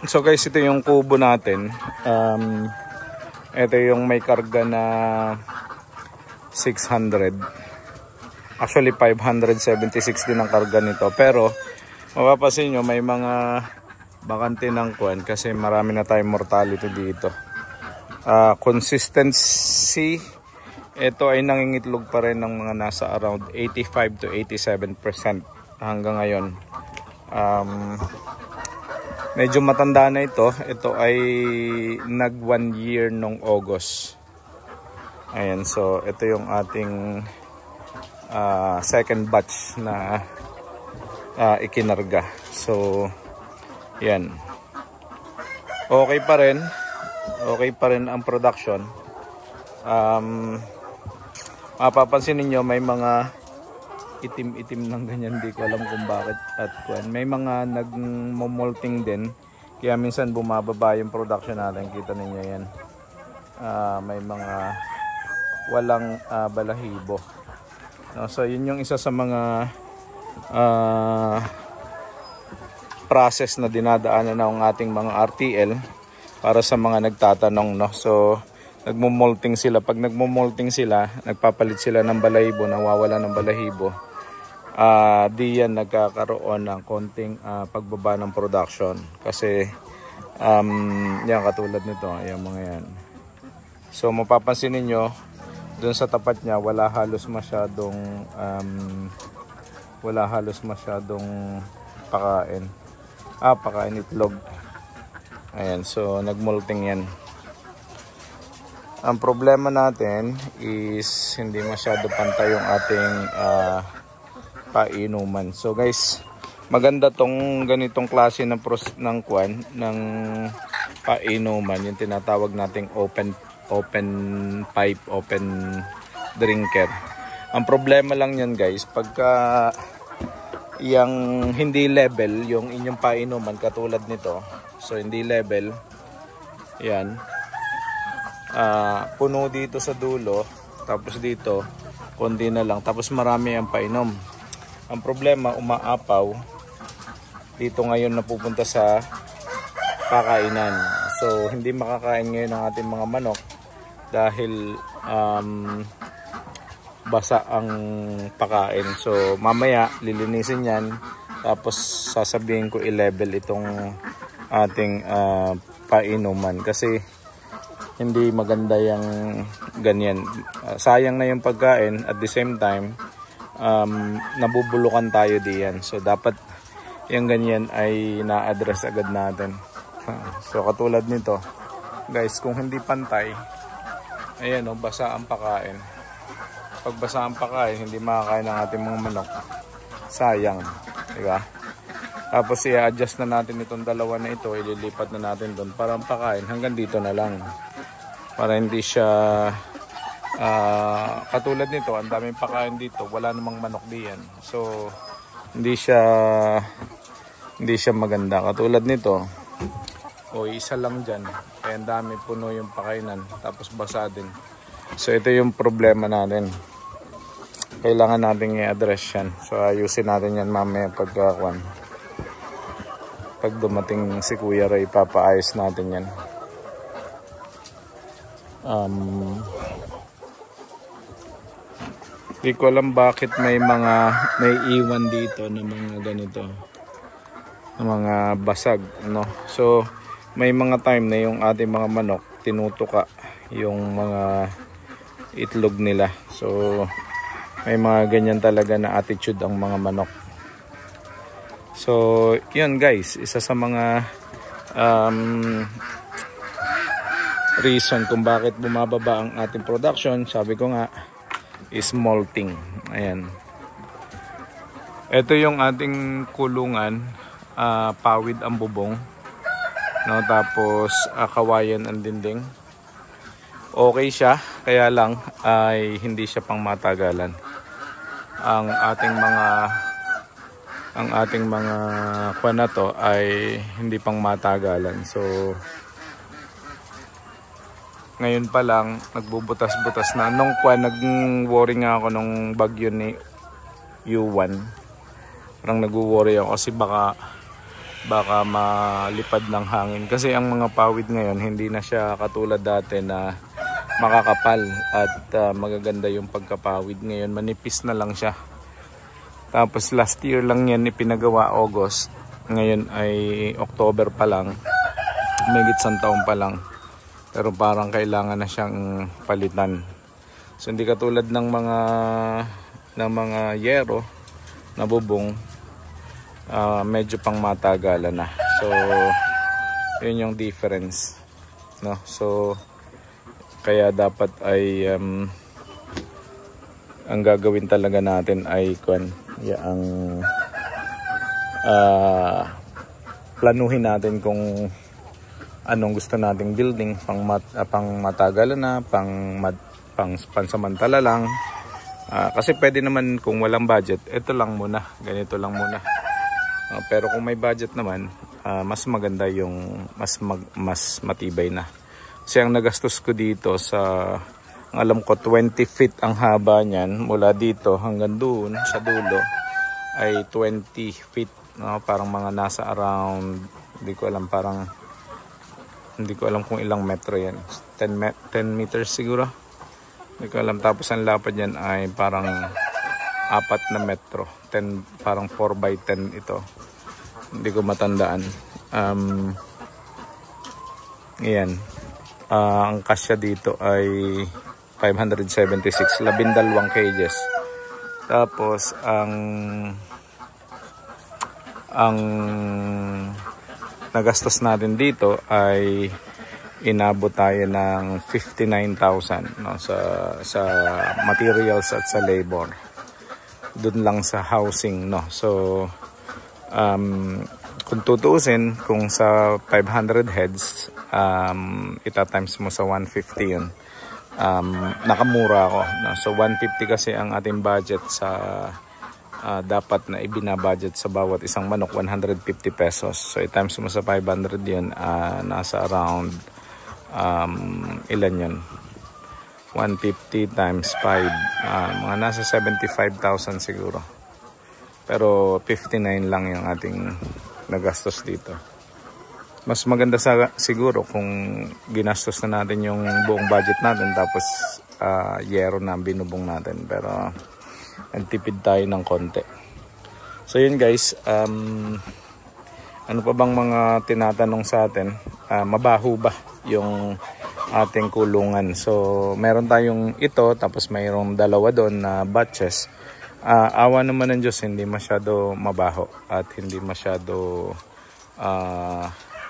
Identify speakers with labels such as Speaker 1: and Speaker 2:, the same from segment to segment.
Speaker 1: So guys, ito yung kubo natin. Ito yung may karga na 600. Actually 576 din ang karga nito. Pero mapapansin nyo may mga bakante ng kwan kasi marami na tayong mortality dito. Consistency, ito ay nangingitlog pa rin ng mga nasa around 85 to 87% hanggang ngayon. Medyo matanda na ito. Ito ay nag 1 year nung August. Ayan, so ito yung ating second batch na ikinarga. So yan, okay pa rin. Okay pa rin ang production. Mapapansin niyo may mga itim-itim ng ganyan, di ko alam kung bakit. At may mga nagmo-molting din, kaya minsan bumababa yung production natin. Kita niyo yan. May mga walang balahibo. No, so yun yung isa sa mga process na dinadaanan ng ating mga RTL para sa mga nagtatanong, no. So nagmo-molting sila. Pag nagmo-molting sila, nagpapalit sila ng balahibo, nawawala ng balahibo. Di yan nagkakaroon ng konting pagbaba ng production. Kasi yan katulad nito, yung mga yan. So mapapansin niyo dun sa tapat niya wala halos masyadong pakain itlog. Ayan, so nagmolting yan. Ang problema natin is hindi masyado pantay yung ating painuman. So guys, maganda tong ganitong klase ng painuman, yung tinatawag nating open pipe, open drinker. Ang problema lang yan guys, pagka yung hindi level yung inyong painuman katulad nito, so hindi level yan, puno dito sa dulo, tapos dito kundi na lang, tapos marami ang painom. Ang problema, umaapaw dito ngayon napupunta sa kakainan. So hindi makakain ngayon ang ating mga manok dahil basa ang pakain. So mamaya lilinisin yan, tapos sasabihin ko i-level itong ating painuman kasi hindi maganda yung ganyan. Sayang na yung pagkain, at the same time nabubulukan tayo diyan. So dapat yung ganyan ay na-address agad natin. So katulad nito guys, kung hindi pantay, ayan o, basa ang pakain. Pag basa ang pakain, hindi makakain ng ating mga manok. Sayang, diba? Tapos i-adjust na natin itong dalawa na ito, ililipat na natin doon para ang pakain hanggang dito na lang, para hindi siya katulad nito, ang daming pakain dito, wala namang manok diyan. So hindi siya maganda. Katulad nito, isa lang dyan, kaya ang dami, puno yung pakainan, tapos basa din. So ito yung problema natin, kailangan natin i-address yan. So ayusin natin yan mamaya pag dumating si Kuya Ray, papaayos natin yan. Di ko alam bakit may iwan dito na mga ganito, na mga basag, no. So may mga time na yung ating mga manok tinutuka yung mga itlog nila. So may mga ganyan talaga na attitude ang mga manok. So yun guys, isa sa mga reason kung bakit bumababa ang ating production, sabi ko nga, is molting. Ayan, ito yung ating kulungan, pawid ang bubong, no, tapos kawayan ang dinding. Okay siya, kaya lang ay hindi siya pang matagalan. Ang ating mga kwan na to ay hindi pang matagalan. So ngayon pa lang nagbubutas-butas na. Nung nag-worry nga ako nung bagyo ni U1. Parang nag-worry ako kasi baka baka malipad ng hangin. Kasi ang mga pawid ngayon hindi na siya katulad dati na makakapal at magaganda yung pagkapawid. Ngayon manipis na lang siya. Tapos last year lang yan ipinagawa, August. Ngayon ay October pa lang, may isang taon pa lang, pero parang kailangan na siyang palitan. So hindi katulad ng mga yero na bubong, medyo pang matagalan na. So yun yung difference, no? So kaya dapat ay ang gagawin talaga natin ay ang planuhin natin kung anong gusto nating building, pang matagalan na, pang pansamantala lang. Kasi pwede naman kung walang budget, ito lang muna, ganito lang muna. Pero kung may budget naman, mas maganda yung mas matibay na. Kasi ang nagastos ko dito sa, alam ko 20 feet ang haba niyan, mula dito hanggang doon sa dulo ay 20 feet, no? Parang mga nasa around, hindi ko alam kung ilang metro yan, 10 meters siguro, hindi ko alam. Tapos ang lapad yan ay parang 4 na metro, 10, parang 4 by 10 ito, hindi ko matandaan. Yan, ang kasya dito ay 576, 12 cages. Tapos ang nagastos natin dito ay inabot tayo ng 59,000, no, sa materials at sa labor. Doon lang sa housing, no. So kung tutuusin, kung sa 500 heads, ita-times mo sa 150 yun, nakamura ako, no? So 150 kasi ang ating budget sa dapat na ibinabudget sa bawat isang manok, 150 pesos. So i-times mo sa 500 yun, nasa around ilan yun, 150 times 5, mga nasa 75,000 siguro. Pero 59 lang yung ating nagastos dito. Mas maganda siguro kung ginastos na natin yung buong budget natin, tapos yero na binubong natin, pero nagtipid tayo ng konti. So yun guys, ano pa bang mga tinatanong sa atin? Mabaho ba yung ating kulungan? So meron tayong ito, tapos mayroong dalawa doon na batches. Awa naman ng Diyos, hindi masyado mabaho at hindi masyado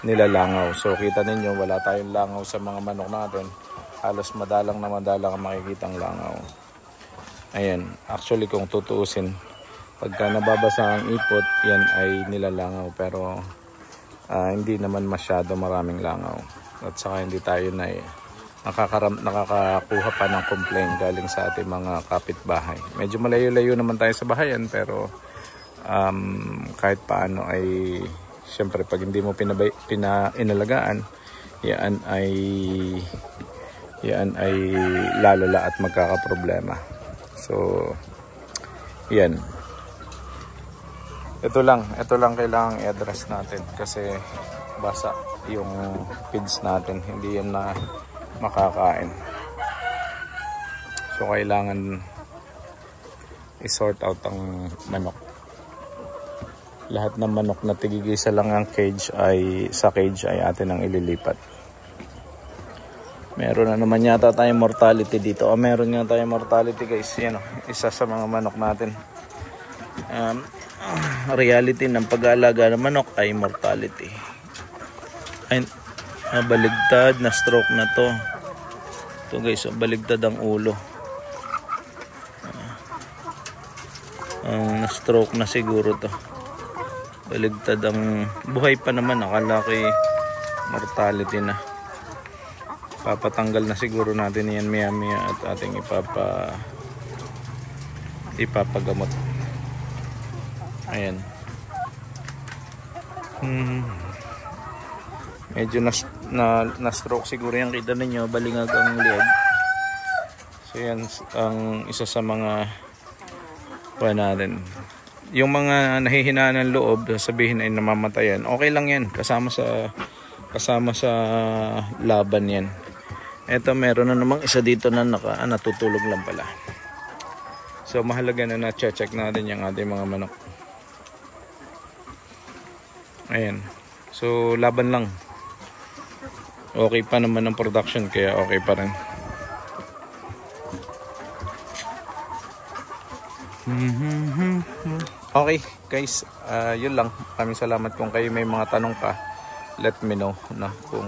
Speaker 1: nilalangaw. So kita ninyo, wala tayong langaw sa mga manok natin. Halos madalang na madalang ang makikitang langaw. Ayan, actually kung tutuusin, pagka nababasa ang ipot, yan ay nilalangaw, pero hindi naman masyado maraming langaw. At saka hindi tayo na nakakakuha pa ng complaint galing sa ating mga kapitbahay. Medyo malayo-layo naman tayo sa bahayan, pero kahit paano ay siyempre pag hindi mo inalagaan, yan ay lalala at magkakaproblema. So yan, ito lang kailangang i-address natin kasi basa yung feeds natin, hindi yan na makakain. So kailangan i-sort out ang manok. Lahat ng manok na tigigisa lang ang cage ay atin ang ililipat. Meron na naman yata tayong mortality dito. Meron nga tayong mortality guys. Yan, isa sa mga manok natin. Reality ng pag-aalaga ng manok ay mortality. Ay, baligtad na stroke na to. Ito guys, baligtad ang ulo. Na-stroke na siguro to. Baligtad ang buhay pa naman. Nakalaki mortality na. Papatanggal na siguro natin yan maya at ating ipapagamot. Ayan. Medyo na stroke siguro yan. Kita ninyo, balingag ang lieg. So yan ang isa sa mga natin. yung mga nahihinaan ng loob, sabihin ay namamatayan, okay lang yan, kasama sa laban yan. Eto, meron na namang isa dito na natutulog lang pala. So mahalaga na na-check natin yung ating mga manok. Ayan, so laban lang, okay pa naman ang production, kaya okay pa rin. Okay guys, yun lang. Maraming salamat. Kung kayo may mga tanong pa, let me know na kung